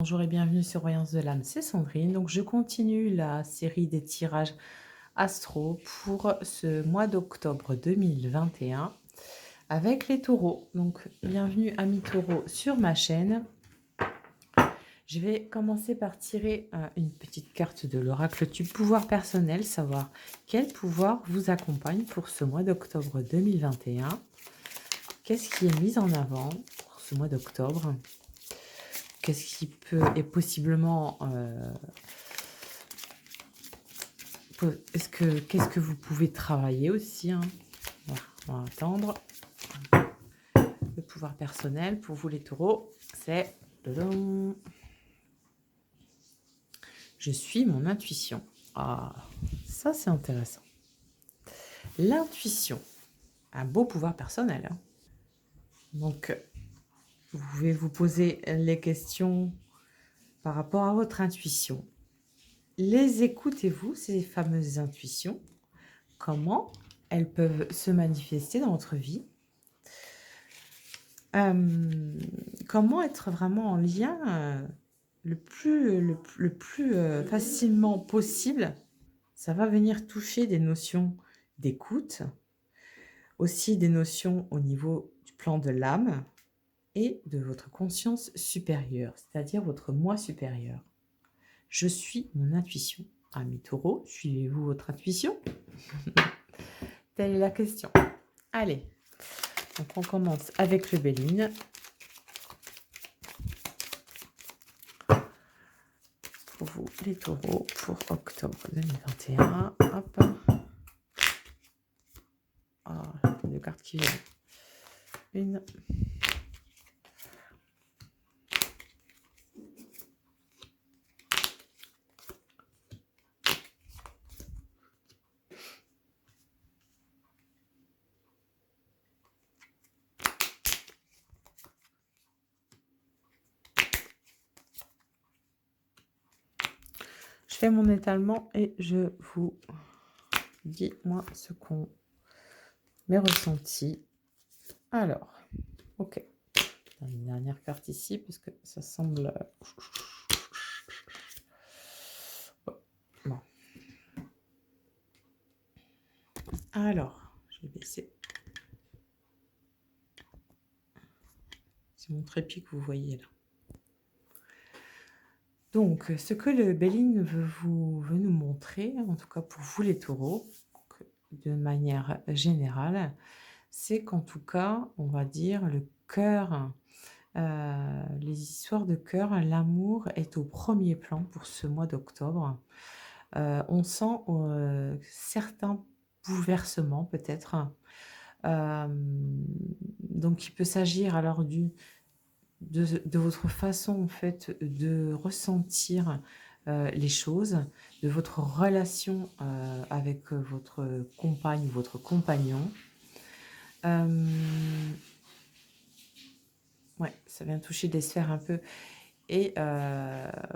Bonjour et bienvenue sur Voyance de l'âme, c'est Sandrine. Donc je continue la série des tirages astro pour ce mois d'octobre 2021 avec les taureaux. Donc bienvenue amis taureaux sur ma chaîne. Je vais commencer par tirer une petite carte de l'oracle du pouvoir personnel, savoir quel pouvoir vous accompagne pour ce mois d'octobre 2021. Qu'est-ce qui est mis en avant pour ce mois d'octobre? Qu'est-ce qui est possiblement... qu'est-ce que vous pouvez travailler aussi, hein? Voilà, on va attendre. Le pouvoir personnel pour vous les taureaux, c'est... Je suis mon intuition. Ah, ça c'est intéressant. L'intuition, un beau pouvoir personnel, hein. Donc, vous pouvez vous poser les questions par rapport à votre intuition. Les écoutez-vous, ces fameuses intuitions? Comment elles peuvent se manifester dans votre vie? Comment être vraiment en lien le plus facilement possible? Ça va venir toucher des notions d'écoute, aussi des notions au niveau du plan de l'âme et de votre conscience supérieure, c'est-à-dire votre moi supérieur. Je suis mon intuition. Amis taureaux, suivez-vous votre intuition? Telle est la question. Allez, donc on commence avec le Béline. Pour vous, les taureaux, pour octobre 2021. Hop. Ah, deux cartes qui viennent. Une. Je fais mon étalement et je vous dis, moi, ce qu'on m'est ressenti. Alors, ok. Une dernière carte ici, parce que ça semble... Bon. Alors, je vais baisser. C'est mon trépied que vous voyez là. Donc, ce que le Béline veut nous montrer, en tout cas pour vous les taureaux, de manière générale, c'est qu'en tout cas, on va dire, le cœur, les histoires de cœur, l'amour est au premier plan pour ce mois d'octobre. On sent certains bouleversements peut-être. Donc il peut s'agir alors de votre façon en fait de ressentir les choses, de votre relation avec votre compagne ou votre compagnon. Ouais, ça vient toucher des sphères un peu. Et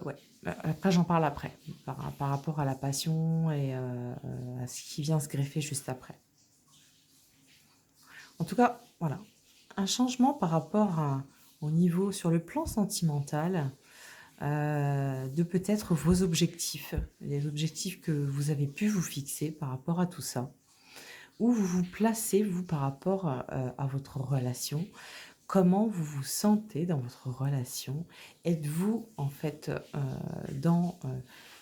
ouais, après j'en parle après, par rapport à la passion et à ce qui vient se greffer juste après. En tout cas, voilà, un changement par rapport au niveau sur le plan sentimental, de peut-être vos objectifs, les objectifs que vous avez pu vous fixer par rapport à tout ça, où vous vous placez, vous, par rapport à votre relation. Comment vous vous sentez dans votre relation? Êtes-vous en fait dans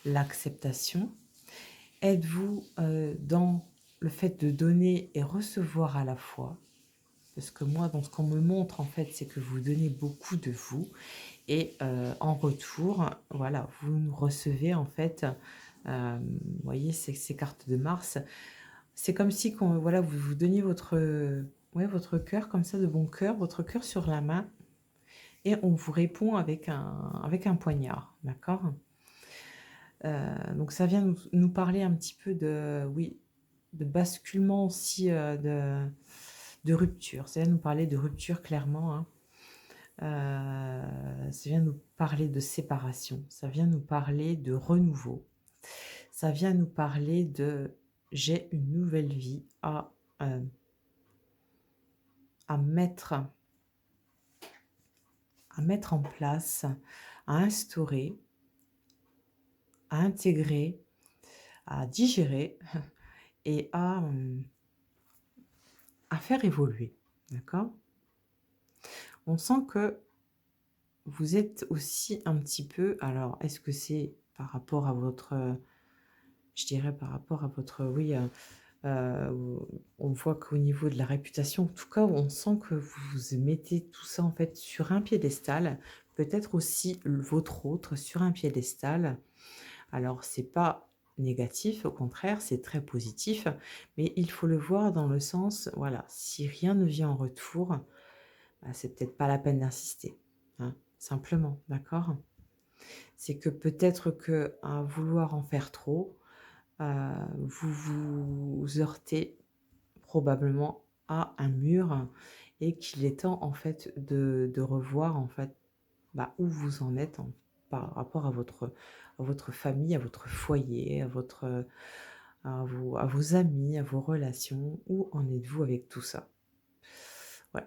l'acceptation? Êtes-vous dans le fait de donner et recevoir à la fois? Parce que moi, dans ce qu'on me montre, en fait, c'est que vous donnez beaucoup de vous. Et en retour, voilà, vous nous recevez, en fait, vous voyez, ces cartes de Mars. C'est comme si voilà, vous vous donniez votre cœur, comme ça, de bon cœur, votre cœur sur la main. Et on vous répond avec un poignard, d'accord? Donc ça vient nous parler un petit peu oui, de basculement aussi, de rupture. Ça vient nous parler de rupture clairement, hein. Ça vient nous parler de séparation, ça vient nous parler de renouveau, ça vient nous parler de j'ai une nouvelle vie à mettre en place, à instaurer, à intégrer, à digérer et à faire évoluer. D'accord? On sent que vous êtes aussi un petit peu, alors est-ce que c'est par rapport à votre, je dirais par rapport à votre, oui, on voit qu'au niveau de la réputation, en tout cas, on sent que vous mettez tout ça en fait sur un piédestal, peut-être aussi votre autre sur un piédestal. Alors, c'est pas négatif, au contraire, c'est très positif, mais il faut le voir dans le sens, voilà, si rien ne vient en retour, bah, c'est peut-être pas la peine d'insister, hein, simplement, d'accord? C'est que peut-être que à vouloir en faire trop, vous vous heurtez probablement à un mur et qu'il est temps en fait de revoir en fait, bah, où vous en êtes par rapport à votre famille, à votre foyer, à vos amis, à vos relations. Où en êtes-vous avec tout ça? Ouais.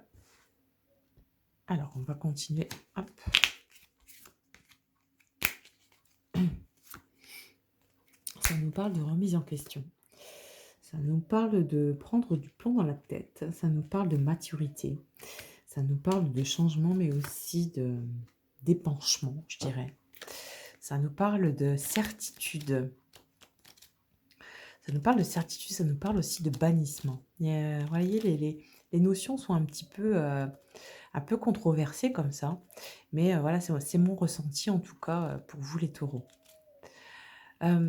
Alors, on va continuer. Hop. Ça nous parle de remise en question. Ça nous parle de prendre du plomb dans la tête. Ça nous parle de maturité. Ça nous parle de changement, mais aussi d'épanchement, je dirais. Ça nous parle de certitude. Ça nous parle de certitude, ça nous parle aussi de bannissement. Et, vous voyez, les notions sont un peu controversées comme ça. Mais voilà, c'est mon ressenti en tout cas pour vous les taureaux. Euh,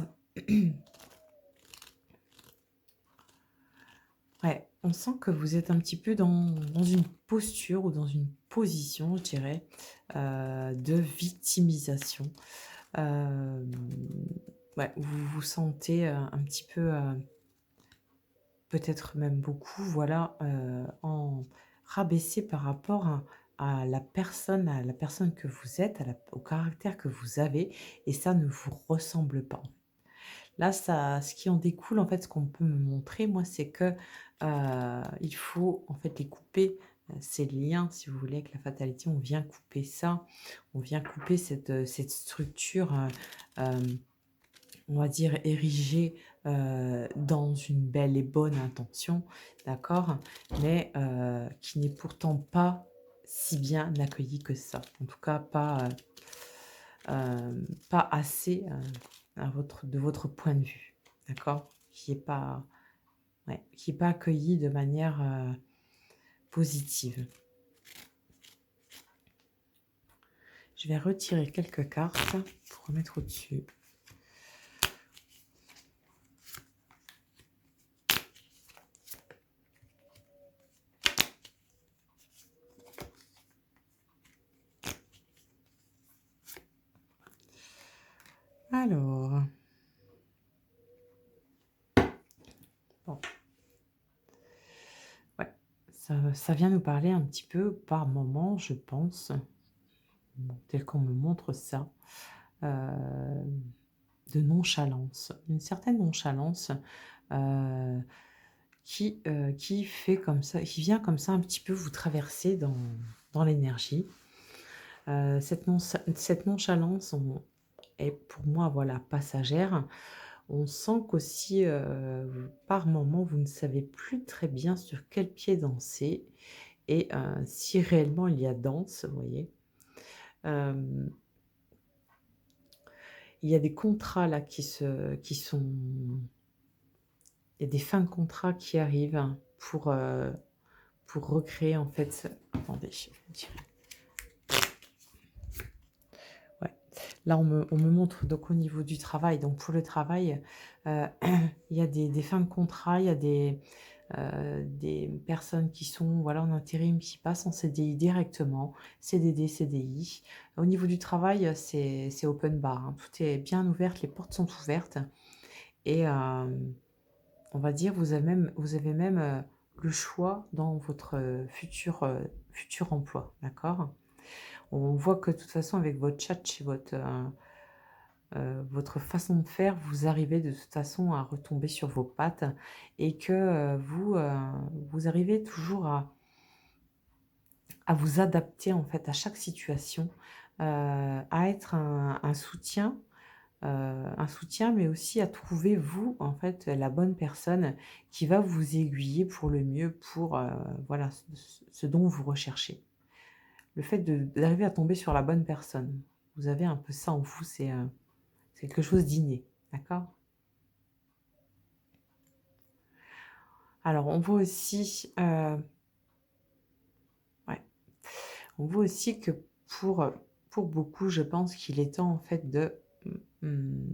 ouais, on sent que vous êtes un petit peu dans une posture ou dans une position, je dirais, de victimisation. Ouais, vous vous sentez un petit peu, peut-être même beaucoup, voilà, en rabaissé par rapport à la personne que vous êtes, au caractère que vous avez, et ça ne vous ressemble pas. Là, ça, ce qui en découle, en fait, ce qu'on peut me montrer, moi, c'est que il faut en fait les couper. Ces liens, si vous voulez, avec la fatalité, on vient couper ça, on vient couper cette structure, on va dire, érigée dans une belle et bonne intention, d'accord, mais qui n'est pourtant pas si bien accueillie que ça. En tout cas, pas assez de votre point de vue, d'accord, qui n'est pas, ouais, qui est pas accueilli de manière positive. Je vais retirer quelques cartes pour remettre au-dessus. Alors, bon, ouais, ça vient nous parler un petit peu par moment, je pense, bon, tel qu'on me montre ça, de nonchalance, une certaine nonchalance qui fait comme ça, qui vient comme ça un petit peu vous traverser dans l'énergie. Cette nonchalance est pour moi, voilà, passagère. On sent qu'aussi, par moment, vous ne savez plus très bien sur quel pied danser et si réellement il y a danse, vous voyez. Hem, il y a des contrats là qui sont, il y a des fins de contrat qui arrivent pour recréer en fait, attendez, je vais vous dire. Ouais. Là, on me montre donc au niveau du travail, donc pour le travail, heu, il y a des fins de contrat, il y a des personnes qui sont, voilà, en intérim, qui passent en CDI directement, CDD, CDI. Au niveau du travail, c'est open bar, hein. Tout est bien ouvert, les portes sont ouvertes et on va dire, vous avez même, le choix dans votre, futur emploi, d'accord? On voit que de toute façon avec votre tchatch et votre façon de faire, vous arrivez de toute façon à retomber sur vos pattes et que, vous arrivez toujours à vous adapter en fait à chaque situation, à être un soutien, mais aussi à trouver vous, en fait, la bonne personne qui va vous aiguiller pour le mieux, pour, voilà, ce dont vous recherchez. Le fait d'arriver à tomber sur la bonne personne. Vous avez un peu ça en vous, c'est quelque chose d'inné, d'accord? Alors on voit aussi, ouais, on voit aussi que pour, pour beaucoup, je pense qu'il est temps en fait de, mmh,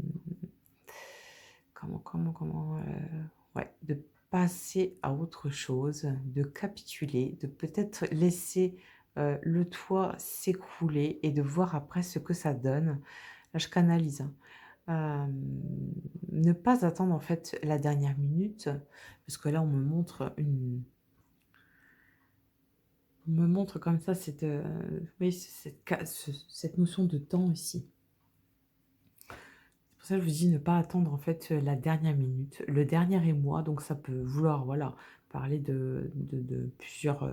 ouais, de passer à autre chose, de capituler, de peut-être laisser, le toit s'écrouler et de voir après ce que ça donne. Là, je canalise, hein. Ne pas attendre en fait la dernière minute, parce que là on me montre comme ça cette, oui, cette notion de temps ici. C'est pour ça que je vous dis ne pas attendre en fait, la dernière minute, le dernier émoi, donc ça peut vouloir, voilà, parler de plusieurs,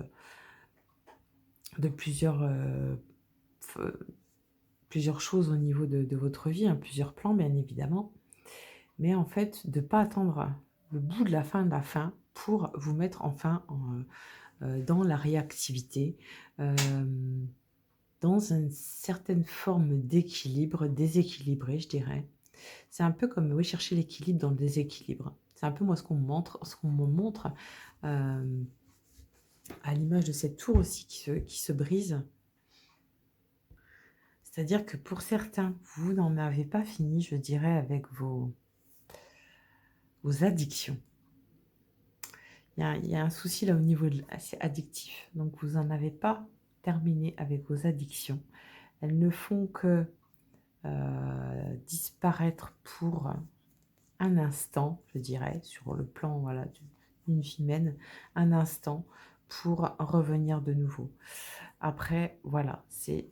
f plusieurs choses au niveau de votre vie, hein, plusieurs plans bien évidemment. Mais en fait, de pas attendre le bout de la fin pour vous mettre enfin dans la réactivité, hem, dans une certaine forme d'équilibre, déséquilibré, je dirais. C'est un peu comme, oui, chercher l'équilibre dans le déséquilibre. C'est un peu moi ce qu'on me montre, hem, à l'image de cette tour aussi qui se brise. C'est-à-dire que pour certains, vous n'en avez pas fini, je dirais, avec vos addictions. Il y a un souci là au niveau de c'est addictif. Donc vous en avez pas terminé avec vos addictions. Elles ne font que, disparaître pour un instant, je dirais, sur le plan, voilà, d'une vie humaine, un instant pour revenir de nouveau. Après, voilà, c'est,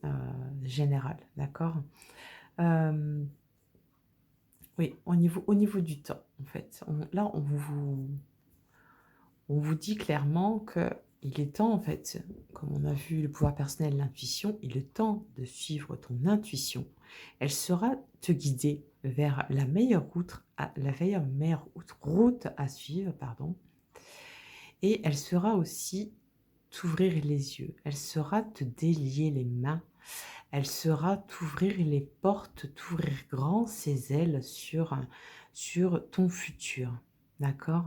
général, d'accord? Hem, oui, au niveau du temps, en fait, on vous dit clairement qu'il est temps, en fait, comme on a vu le pouvoir personnel, l'intuition, il est temps de suivre ton intuition. Elle sera te guider vers la meilleure route à suivre, pardon, et elle sera aussi t'ouvrir les yeux. Elle sera te délier les mains. Elle sera t'ouvrir les portes, t'ouvrir grand ses ailes sur ton futur. D'accord?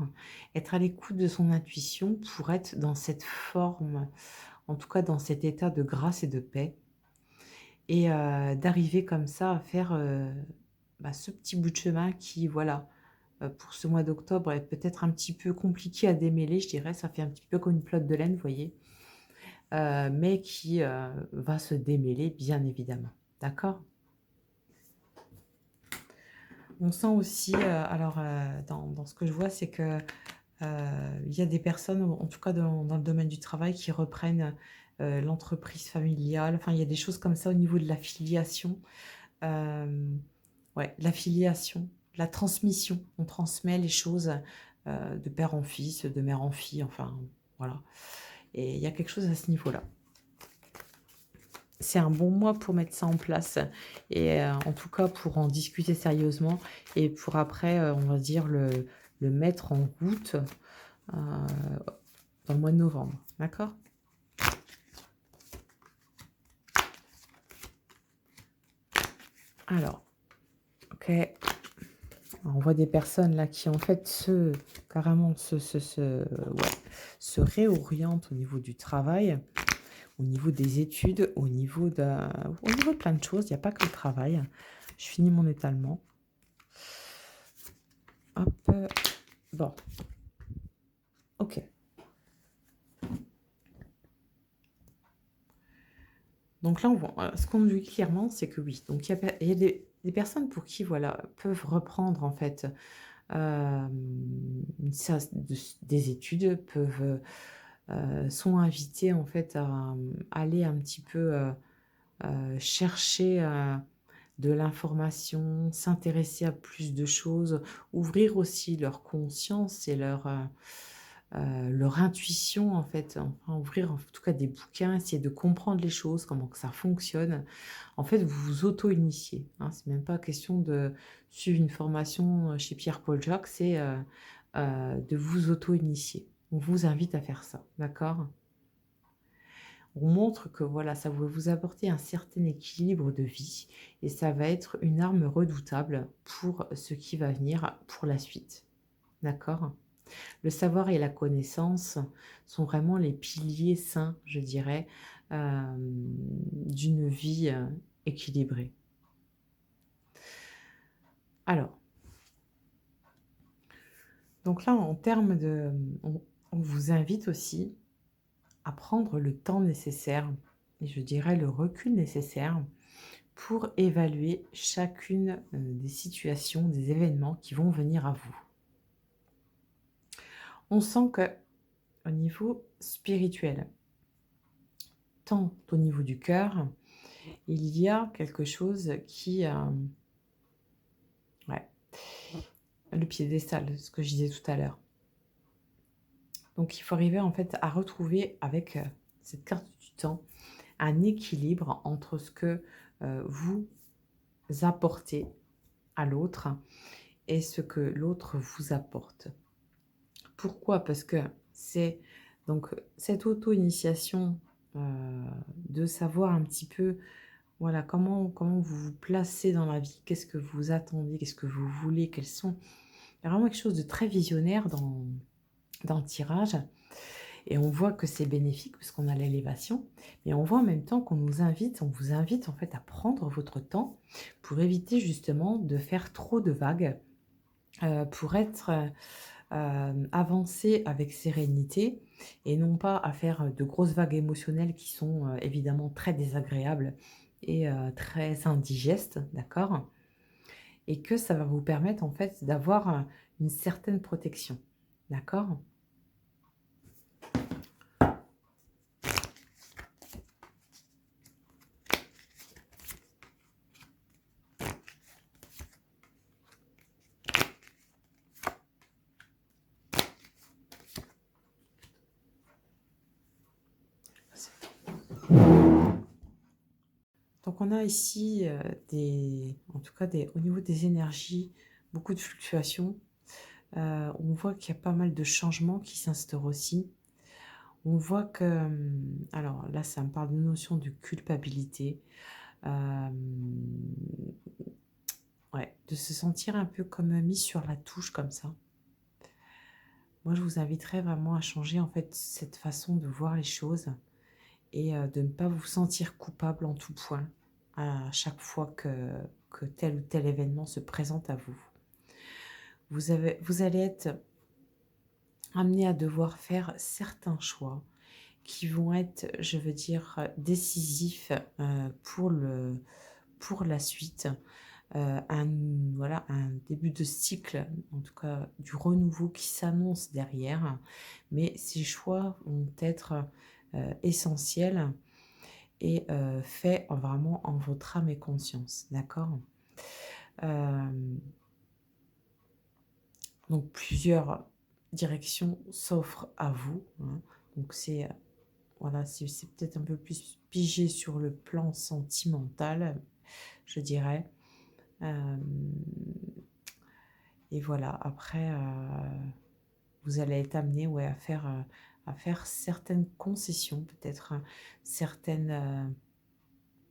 Être à l'écoute de son intuition pour être dans cette forme, en tout cas dans cet état de grâce et de paix et d'arriver comme ça à faire, bah, ce petit bout de chemin qui, voilà, pour ce mois d'octobre est peut-être un petit peu compliqué à démêler, je dirais. Ça fait un petit peu comme une pelote de laine, vous voyez? Mais qui, va se démêler bien évidemment. D'accord? On sent aussi, alors, dans ce que je vois, c'est que, il y a des personnes, en tout cas dans le domaine du travail, qui reprennent, l'entreprise familiale. Enfin, il y a des choses comme ça au niveau de la filiation. Hem, ouais, la filiation, la transmission. On transmet les choses, de père en fils, de mère en fille, enfin, voilà, et il y a quelque chose à ce niveau-là. C'est un bon mois pour mettre ça en place et en tout cas pour en discuter sérieusement et pour après, on va dire le mettre en route, dans le mois de novembre. D'accord? Alors, OK, on voit des personnes là qui en fait carrément ouais, se réorientent au niveau du travail, au niveau des études, au niveau de plein de choses, il y a pas que le travail. Je finis mon étalement. Hop, bon, OK. Donc là, on voit, ce qu'on nous dit clairement, c'est que oui, donc il y a des personnes pour qui, voilà, peuvent reprendre en fait, ça des études, sont invitées en fait à, aller un petit peu, chercher, de l'information, s'intéresser à plus de choses, ouvrir aussi leur conscience et leur intuition en fait, enfin ouvrir en tout cas des bouquins, essayer de comprendre les choses, comment que ça fonctionne. En fait, vous vous auto-initiez, hein. C'est même pas question de suivre une formation, chez Pierre-Paul Jacques, c'est, de vous auto-initier. On vous invite à faire ça, d'accord? On montre que voilà, ça va vous apporter un certain équilibre de vie et ça va être une arme redoutable pour ce qui va venir pour la suite, d'accord? Le savoir et la connaissance sont vraiment les piliers sains, je dirais, d'une vie, équilibrée. Alors, donc là, en termes de on vous invite aussi à prendre le temps nécessaire et je dirais le recul nécessaire pour évaluer chacune, des situations, des événements qui vont venir à vous. On sent que au niveau spirituel, tant au niveau du cœur, il y a quelque chose qui, ouais, le piédestal, ce que je disais tout à l'heure. Donc il faut arriver en fait à retrouver avec, cette carte du temps, un équilibre entre ce que, vous apportez à l'autre et ce que l'autre vous apporte. Pourquoi? Parce que c'est donc cette auto-initiation, heu, de savoir un petit peu, voilà, comment vous vous placez dans la vie, qu'est-ce que vous attendez, qu'est-ce que vous voulez, quels sont il y a vraiment quelque chose de très visionnaire dans le tirage et on voit que c'est bénéfique puisqu'on a l'élévation, mais on voit en même temps qu'on vous invite en fait à prendre votre temps pour éviter justement de faire trop de vagues, pour être, avancer avec sérénité et non pas à faire, de grosses vagues émotionnelles qui sont, évidemment très désagréables et très indigestes, d'accord? Et que ça va vous permettre en fait d'avoir, une certaine protection, d'accord? Donc on a ici, des en tout cas des au niveau des énergies, beaucoup de fluctuations. On voit qu'il y a pas mal de changements qui s'instaurent aussi. On voit que, alors là, ça me parle de notion de culpabilité. Hem, ouais, de se sentir un peu comme, mis sur la touche comme ça. Moi, je vous inviterais vraiment à changer en fait cette façon de voir les choses et de ne pas vous sentir coupable en tout point à chaque fois que tel ou tel événement se présente à vous. Vous allez être amené à devoir faire certains choix qui vont être, je veux dire, décisifs, pour la suite. Un voilà, un début de cycle, en tout cas du renouveau qui s'annonce derrière. Mais ces choix vont être, essentiels et faits vraiment en votre âme et conscience, d'accord? Hem, donc plusieurs directions s'offrent à vous, hein. Donc c'est, voilà, c'est peut-être un peu plus pigé sur le plan sentimental, je dirais. Hem et voilà, après, vous allez être amené, ouais, à faire certaines concessions, peut-être, certaines,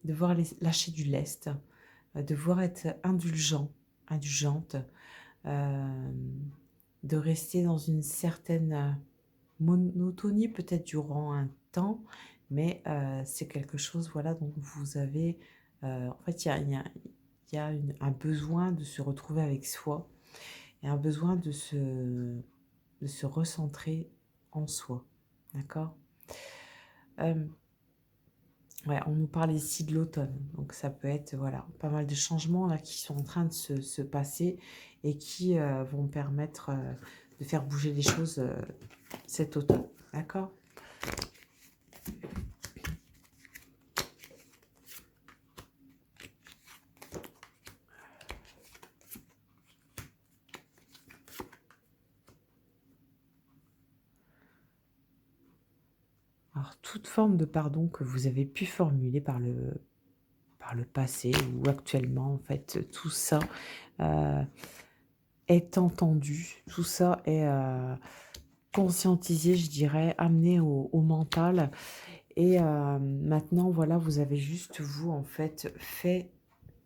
devoir lâcher du lest, devoir être indulgente, hem, de rester dans une certaine, monotonie peut-être durant un temps, mais c'est quelque chose, voilà, dont vous avez, en fait, il y a un besoin de se retrouver avec soi et un besoin de se recentrer en soi, d'accord? Hem, ouais, on nous parle ici de l'automne, donc ça peut être, voilà, pas mal de changements là qui sont en train de se passer et qui, vont permettre, de faire bouger les choses, cet automne, d'accord? toute forme de pardon que vous avez pu formuler par le passé ou actuellement, en fait, tout ça euh, est entendu, tout ça est conscientisé, je dirais, amené au mental. Et maintenant, voilà, vous avez juste, vous, en fait, fait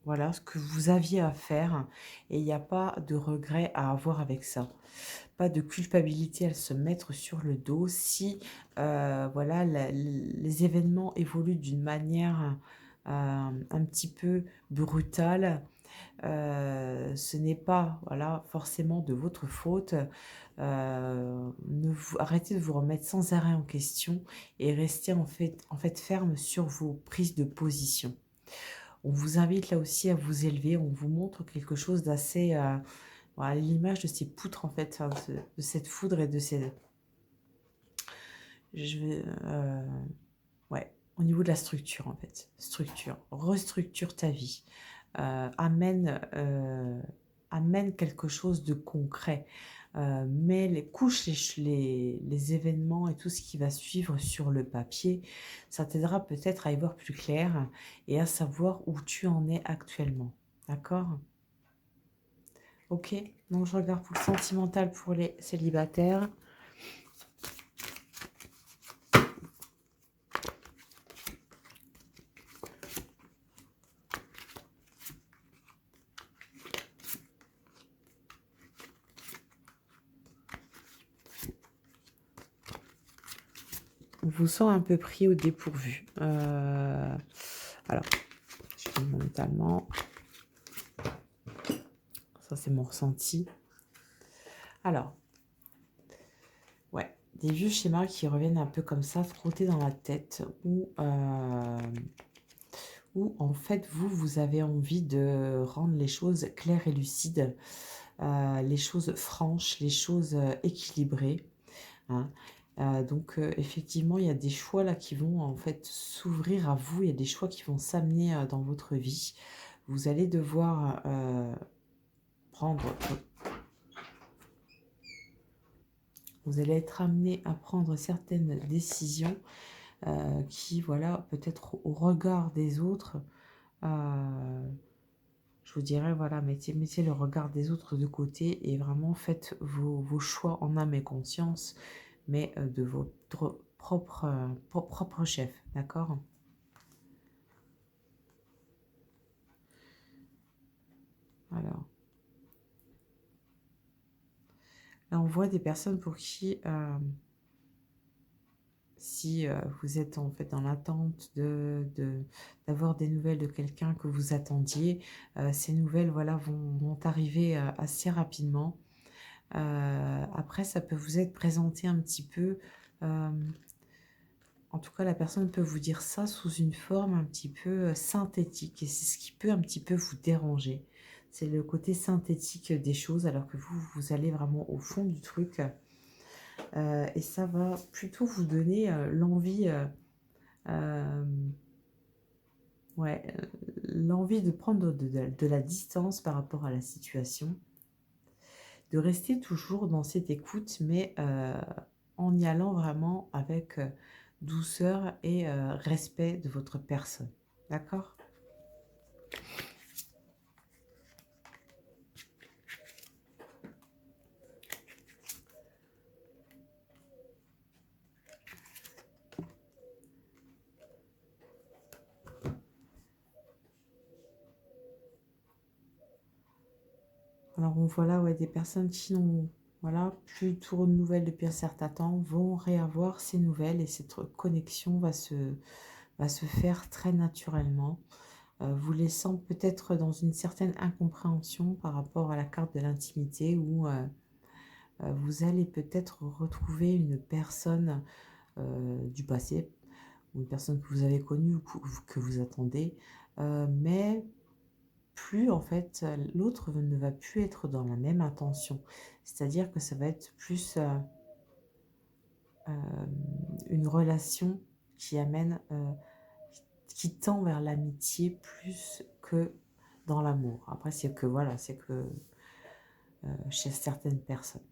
voilà ce que vous aviez à faire et il n'y a pas de regret à avoir avec ça. Pas de culpabilité à se mettre sur le dos si voilà, les événements évoluent d'une manière un petit peu brutale. Ce n'est pas voilà, forcément de votre faute. Arrêtez de vous remettre sans arrêt en question et restez en fait ferme sur vos prises de position. On vous invite là aussi à vous élever, on vous montre quelque chose d'assez, voilà, l'image de ces poutres en fait, enfin, de cette foudre et de ces, je vais, ouais, au niveau de la structure en fait, structure, restructure ta vie, amène quelque chose de concret, mets les couches, les événements et tout ce qui va suivre sur le papier, ça t'aidera peut-être à y voir plus clair et à savoir où tu en es actuellement, d'accord? Ok, donc je regarde pour le sentimental pour les célibataires. On vous sent un peu pris au dépourvu. Alors, je fais mentalement. Ça, c'est mon ressenti. Alors, ouais, des vieux schémas qui reviennent un peu comme ça, trottés dans la tête, où en fait, vous avez envie de rendre les choses claires et lucides, les choses franches, les choses équilibrées. Hein. Donc effectivement, il y a des choix là qui vont en fait s'ouvrir à vous, il y a des choix qui vont s'amener dans votre vie. Vous allez devoir prendre, vous allez être amené à prendre certaines décisions qui, voilà, peut-être au regard des autres, je vous dirais, voilà, mettez le regard des autres de côté et vraiment faites vos choix en âme et conscience, mais de votre propre chef, d'accord? Alors, là, on voit des personnes pour qui, si vous êtes en fait dans l'attente d'avoir des nouvelles de quelqu'un que vous attendiez, ces nouvelles voilà, vont arriver assez rapidement. Après, ça peut vous être présenté un petit peu, euh, en tout cas, la personne peut vous dire ça sous une forme un petit peu synthétique, et c'est ce qui peut un petit peu vous déranger. C'est le côté synthétique des choses, alors que vous allez vraiment au fond du truc. Et ça va plutôt vous donner l'envie, euh, ouais, l'envie de prendre de la distance par rapport à la situation, de rester toujours dans cette écoute, mais en y allant vraiment avec douceur et respect de votre personne. D'accord? Alors on voit là ouais, des personnes qui n'ont voilà, plus trop de nouvelles depuis un certain temps vont réavoir ces nouvelles et cette connexion va se faire très naturellement, vous laissant peut-être dans une certaine incompréhension par rapport à la carte de l'intimité où vous allez peut-être retrouver une personne du passé ou une personne que vous avez connue ou que vous attendez, mais plus en fait l'autre ne va plus être dans la même intention. C'est-à-dire que ça va être plus euh, une relation qui amène, qui tend vers l'amitié plus que dans l'amour. Après, c'est que voilà, c'est que chez certaines personnes.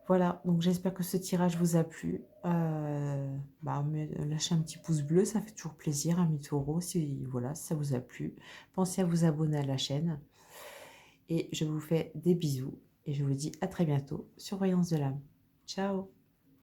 Voilà, donc j'espère que ce tirage vous a plu. Lâchez un petit pouce bleu, ça fait toujours plaisir, un taureau, si, voilà, si ça vous a plu. Pensez à vous abonner à la chaîne. Et je vous fais des bisous et je vous dis à très bientôt sur Voyance de l'âme. Ciao!